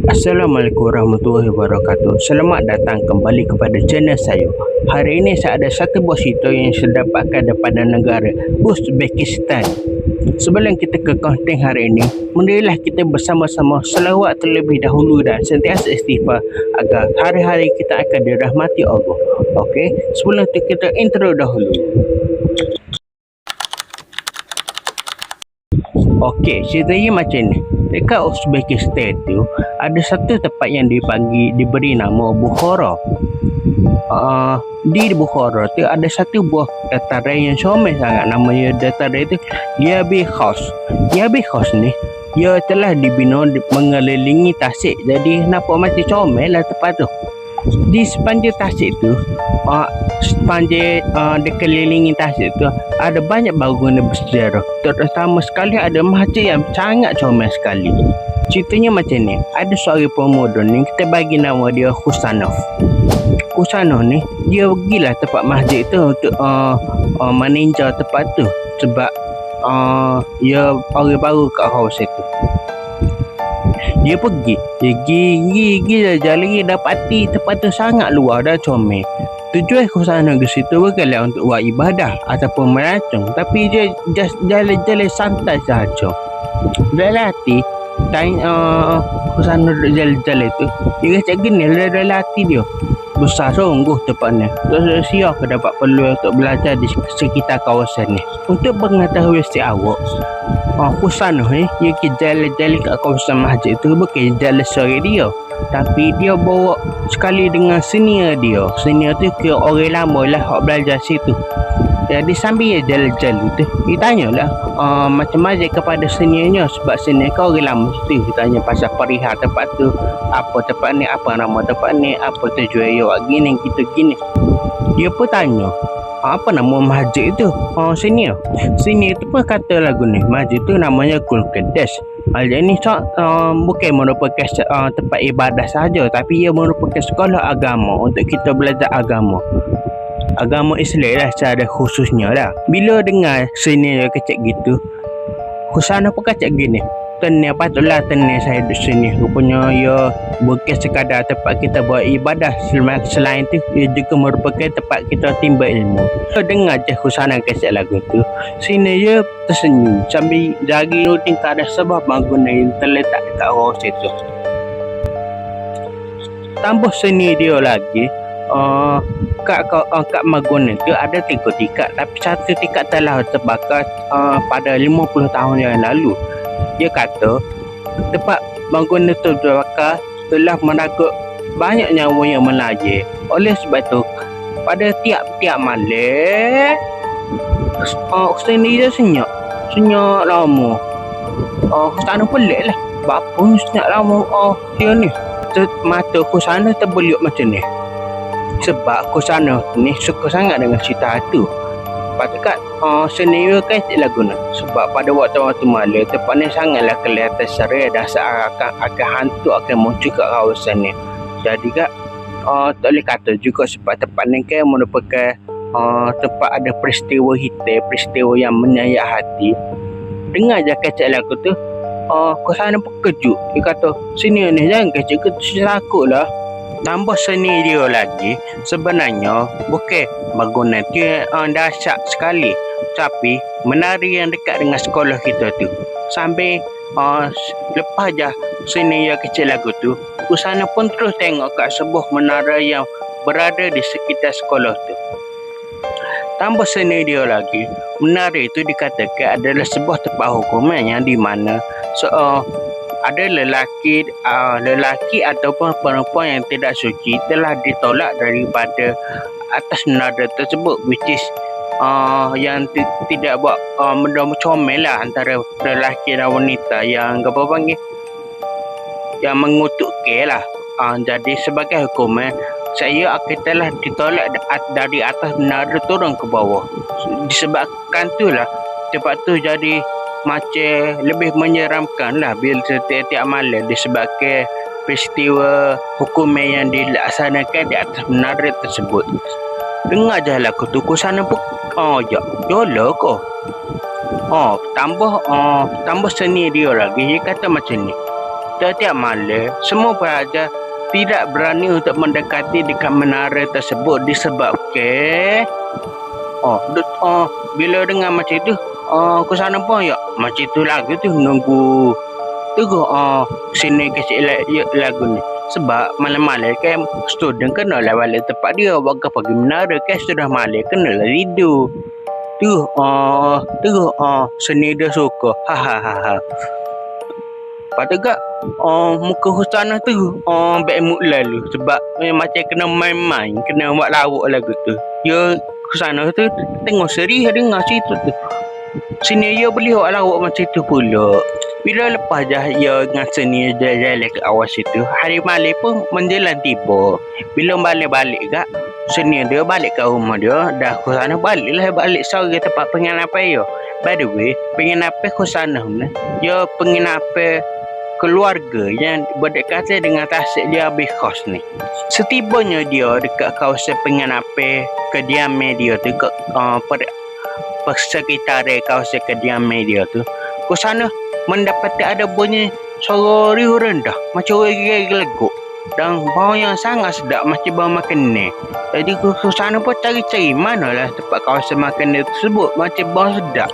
Assalamualaikum warahmatullahi wabarakatuh. Selamat datang kembali kepada channel saya. Hari ini saya ada satu buah cerita yang saya dapatkan daripada negara Uzbekistan. Sebelum kita ke konten hari ini, marilah kita bersama-sama selawat terlebih dahulu dan sentiasa istighfar agar hari-hari kita akan dirahmati Allah. Okey, sebelum itu kita intro dahulu. Okey, ceritanya macam ni. Dekat Uzbekistan tu ada satu tempat yang diberi nama Bukhara. Di Bukhara tu ada satu buah dataran yang comel sangat, namanya dataran itu Yabi Khas. Yabi Khas ni ia telah dibina mengelilingi tasik, jadi nampak macam comel lah tempat tu. Di sepanjang tasik tu, dikelilingi tasik tu ada banyak bangunan bersejarah. Terutama sekali ada masjid yang sangat comel sekali. Ceritanya macam ni, ada seorang pemuda ni, kita bagi nama dia Husanov. Husanov ni dia pergilah tempat masjid tu untuk meninjau tempat tu sebab dia orang baru kat kawasan tu. Dia pergi jalan dapati tempat tu sangat luar dan comel. Tujuan Husanov ke situ bukanlah untuk buat ibadah ataupun melancong, tapi dia just jalan-jalan santai sahaja. Dalam hati Husanov jalan-jalan tu, dia kata gini dalam hati dia, besar sungguh tempat ni. Terus siapa dapat peluang untuk belajar di sekitar kawasan ni. Untuk mengetahui si awak, Husanov ni dia jalan-jalan kat kawasan masjid tu bukan jalan seorang dia, tapi dia bawa sekali dengan senior dia. Senior tu kira orang lama lah hak belajar situ. Jadi sambil dia jalan-jalan tu, dia tanyalah macam-macam kepada seniornya, sebab senior kau orang lama situ. Dia tanya pasal perihal tempat tu, apa tempat ni, apa nama tempat ni, apa tujuan dia buat gini gitu gini. Dia pun tanya apa nama masjid tu. Senior tu pun kata lagu ni, masjid tu namanya Kulkedes. Masjid ni bukan merupakan tempat ibadah sahaja, tapi ia merupakan sekolah agama untuk kita belajar agama Islam lah secara khususnya lah. Bila dengar senior kecek gitu, Husanov pun kacak gini, patutlah tenang saya di sini. Rupanya ia bukan sekadar tempat kita buat ibadah, selain itu ia juga merupakan tempat kita timba ilmu. Dengar je Husanov kacak lagu tu, sini ia tersenyum sambil jari rutin ke arah sebuah bangunan yang terletak dekat kawasan itu. Tambah seni dia lagi, kat bangunan tu ada 3 tingkat, tapi satu tingkat telah terbakar pada 50 tahun yang lalu. Dia kata tempat bangunan tu terbakar telah menakut banyak nyawa yang melayang. Oleh sebab tu pada tiap-tiap malam seni dia senyap lama. Husanov pelik lah, bapa ni senyap lama dia ni. Mata Husanov terbeliuk macam ni, sebab Husanov ni suka sangat dengan cerita tu. Lepas tu kat senior kan lagu ni, sebab pada waktu-waktu malam tempat ni sangatlah kelihatan seram dan seakan hantu akan muncul kat kawasan ni. Jadi kat tak boleh kata juga sebab tempat ni kan merupakan tempat ada peristiwa hitam, peristiwa yang menyayat hati. Dengar je kecek lagu tu, Husanov pun kejut. Dia kata senior ni jangan kecek, takut lah. Tambah seni dia lagi, sebenarnya bukan bangunan dia dahsyat sekali, tapi menara yang dekat dengan sekolah kita tu. Sambil lepas je seni yang kecil lagu tu, Husanov pun terus tengok kat sebuah menara yang berada di sekitar sekolah tu. Tambah seni dia lagi, menara itu dikatakan adalah sebuah tempat hukuman yang di mana ada lelaki ataupun perempuan yang tidak suci telah ditolak daripada atas menara tersebut, which is yang tidak buat benda comel lah antara lelaki dan wanita yang yang mengutukkan lah. Jadi sebagai hukuman, saya akan telah ditolak dari atas menara turun ke bawah. Disebabkan tu lah tempat tu jadi macam lebih menyeramkan lah bila setiap malam disebabkan peristiwa hukuman yang dilaksanakan di atas menara tersebut. Dengar je lah kutuku sana pun jola ko. Tambah seni dia lagi. Dia kata macam ni, Setiap malam, semua pelajar tidak berani untuk mendekati dekat menara tersebut disebabkan bila dengar macam itu, ke sana pun ya macam itu lagu tu nunggu tunggu sini kasih lagu ni. Sebab malam-malam kan student kena lah balik tempat dia, warga pergi menara kan sudah malam kena lah tidur. Seni dia suka. Lepas tu kak, muka Husana tu, baik mood lalu. Sebab macam kena main-main, kena buat lawak lagu tu. Ya, Husana tu tengok sedih dengar cerita tu. Sini dia boleh buat lawak macam tu pula. Bila lepas dah ia dengan seni dia jalan ke awas itu, hari malam pun menjelang tiba. Bila balik kak, seni dia balik ke rumah dia, dah Husana balik sore tempat penginapan dia. By the way, penginapan Husana ni, dia penginapan keluarga yang berdekatan dengan tasik dia habis kos ni. Setibanya dia dekat kawasan penginapan kediaman dia tu, persekitaran kawasan kediaman dia tu, Husana mendapati ada bunyi suara riuh rendah macam orang gelegok dan bau yang sangat sedap macam bau makanan. Jadi Husana pun cari-cari manalah tempat kawasan makanan tersebut macam bau sedap.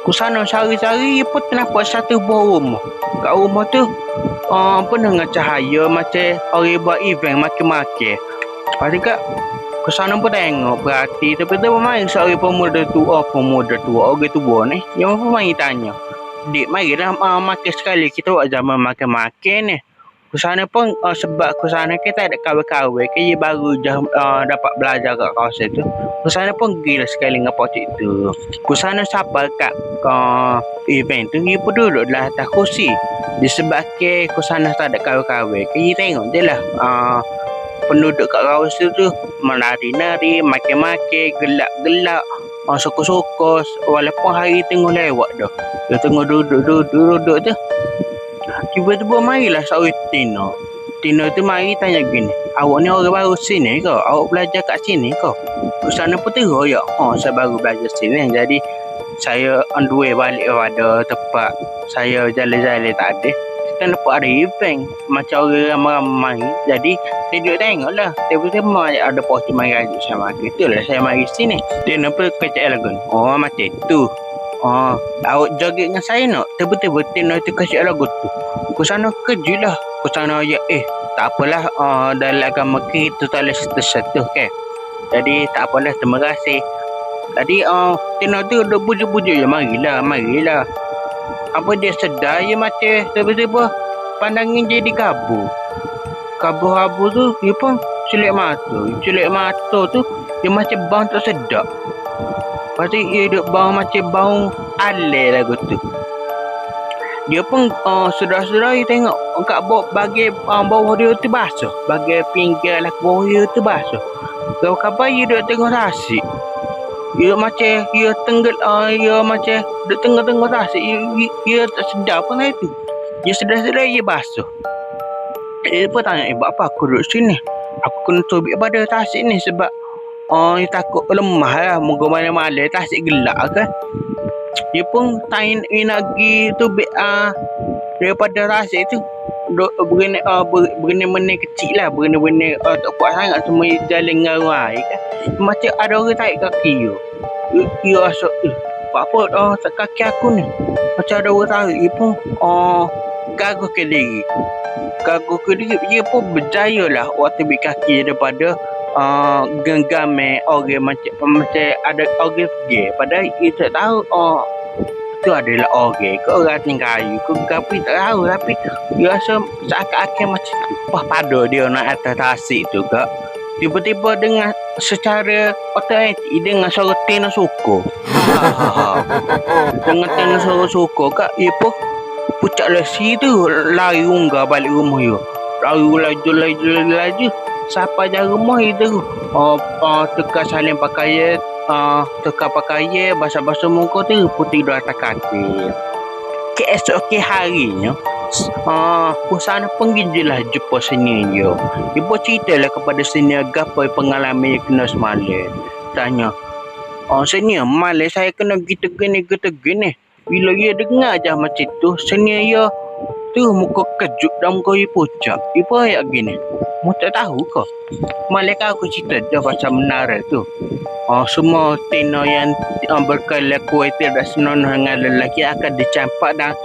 Husana cari-cari pun nampak satu buah rumah. Kat rumah tu penuh dengan cahaya macam orang buat event makan-makan. Lepas tu kat Husana pun tengok berarti tiba-tiba main seorang pemuda tua orang tua ni yang pun main tanya, "Dik, marilah makan sekali, kita buat zaman makan-makan ni." Husana pun sebab Husana kita ada kawan-kawan dia baru dapat belajar kat kawasan tu. Husana pun gila sekali dengan pocik tu. Husana sampai kat event tu, dia pun duduk lah atas kursi. Disebabkan Husana tak ada kawan-kawan, dia tengok je lah penduduk kat kawasan tu menari-nari, makan-makan, gelak-gelak, sokos-sokos, walaupun hari tengah lewat dah. Dia tengah duduk tu. Tiba-tiba marilah seorang Tina tu mari tanya gini, "Awak ni orang baru sini ke? Awak belajar kat sini ke?" Husana pun terus, "Ya, saya baru belajar sini. Jadi saya on the way balik pada tempat saya jalan-jalan tadi. Kita nampak ada event macam orang ramai-ramai. Jadi saya duduk tengok lah. Tiba-tiba ada pocik mari ajak saya makan. Itulah saya mari sini." Tina pun kecek lagu ni. Macam tu. Awak joget dengan saya nak? Tiba-tiba Tina tu kasih lagu tu. Husana kejut lah. Husana tak apalah, dalam agama kita tak boleh satu kan. Jadi tak apalah, terima kasih. Tadi Tina tu dah bujuk-bujuk je, marilah. Apa dia sedar je macam tiba-tiba pandangan jadi kabur. Kabur-kabur tu dia pun celik mata tu dia macam bau tak sedap. Lepas tu dia duduk bau macam bau alih lagu tu. Dia pun sedar-sedar dia tengok kat bawah dia tu basah. Bagai pinggir lah bawah dia tu basah. Kalau khabar dia duduk tengok tasik. Dia macam dia macam duduk tengok tasik. Dia tak sedar pun hari tu. Dia sedar-sedar dia basah. Dia pun tanya, "Buat apa aku duduk sini? Aku kena tubik pada tasik ni sebab dia takut lemah lah. Moga malam-malam tasik gelap kan." Dia pun tanya nak pergi tubik daripada tasik tu. Berenang-berenang kecil lah. Berenang-berenang tak kuat sangat. Semua jalan dengan air kan. Macam ada orang tarik kaki dia. Dia rasa, apa tak kaki aku ni? Macam ada orang tarik. Dia pun gaguh ke diri. Dia pun berjaya lah waktu tubik kaki daripada genggaman orang macam ada orang pergi. Padahal dia tak tahu tu adalah orang ke orang tinggal kayu ke gapi tak tahu, tapi dia rasa seakan-akan macam tu. Pada dia naik atas tasik tu kak, tiba-tiba dengan secara otomatik dengan suara Tina suka. Dengan Tina suara suka kak, dia pun pucak lesi tu lari unggah balik rumah dia. Lari laju sampai jauh rumah itu. Tukar salin pakaian, tukar pakaian, basuh muka tu putih dua atas katil. Keesok harinya Husana pergi je lah jumpa senior dia. Dia pun ceritalah kepada senior gapai pengalaman yang kena semalam. Tanya, "Senior, malam saya kena gitu gini. Bila dia dengar je macam tu, senior dia Tu muka kejut dan muka dia pucat. Dia payah gini. Mu tak tahu ke? Malaikat aku cerita dia pasal menara tu. Semua tino yang berkelakuan tidak senonoh dengan lelaki akan dicampak dan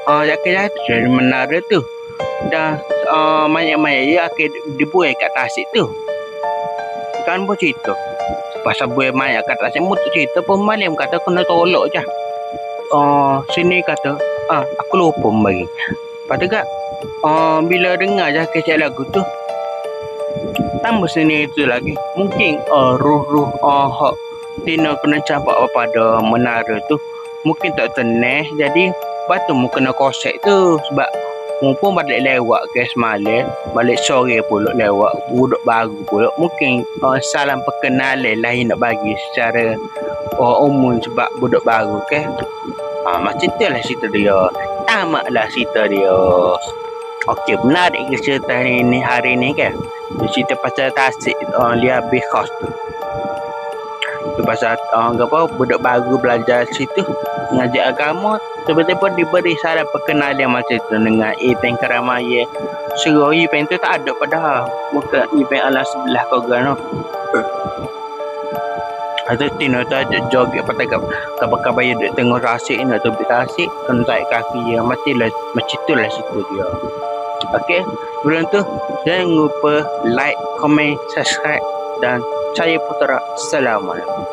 jatuh dari menara tu. Dan mayat-mayat dia akan dibuai kat tasik tu. Kan pun cerita. Pasal buai mayat kat tasik, mu tak cerita pun malam kata kena tolak je. Sini kata, aku lupa bagi. Lepas tu kak, bila dengar je kecil lagu tu, tambah sini itu lagi. Mungkin ruh-ruh hak Tina kena campak pada menara tu, mungkin tak tenang. Jadi, batu mu kena kosek tu. Sebab mu pun balik lewat ke semalam, balik sore pula lewat, budak baru pula. Mungkin salam perkenalan lain nak bagi secara umum sebab budak baru ke. Macam tu lah cerita dia. Tamatlah cerita dia. Okey, menarik ke cerita hari ni kan? Cerita pasal tasik dia habis kos tu. Tu pasal apa budak baru belajar situ ngajar agama, tiba-tiba diberi salam perkenalan macam tu dengan event keramaian. Suruh event tu tak ada padahal. Muka event alam sebelah kau kan. Atau Tino tu aja joget patah kabar bayar duk tengok rasik nak tubik tasik kena tarik kaki dia matilah macam itulah situ dia. Okey, sebelum tu jangan lupa like, komen, subscribe dan saya Putera. Assalamualaikum.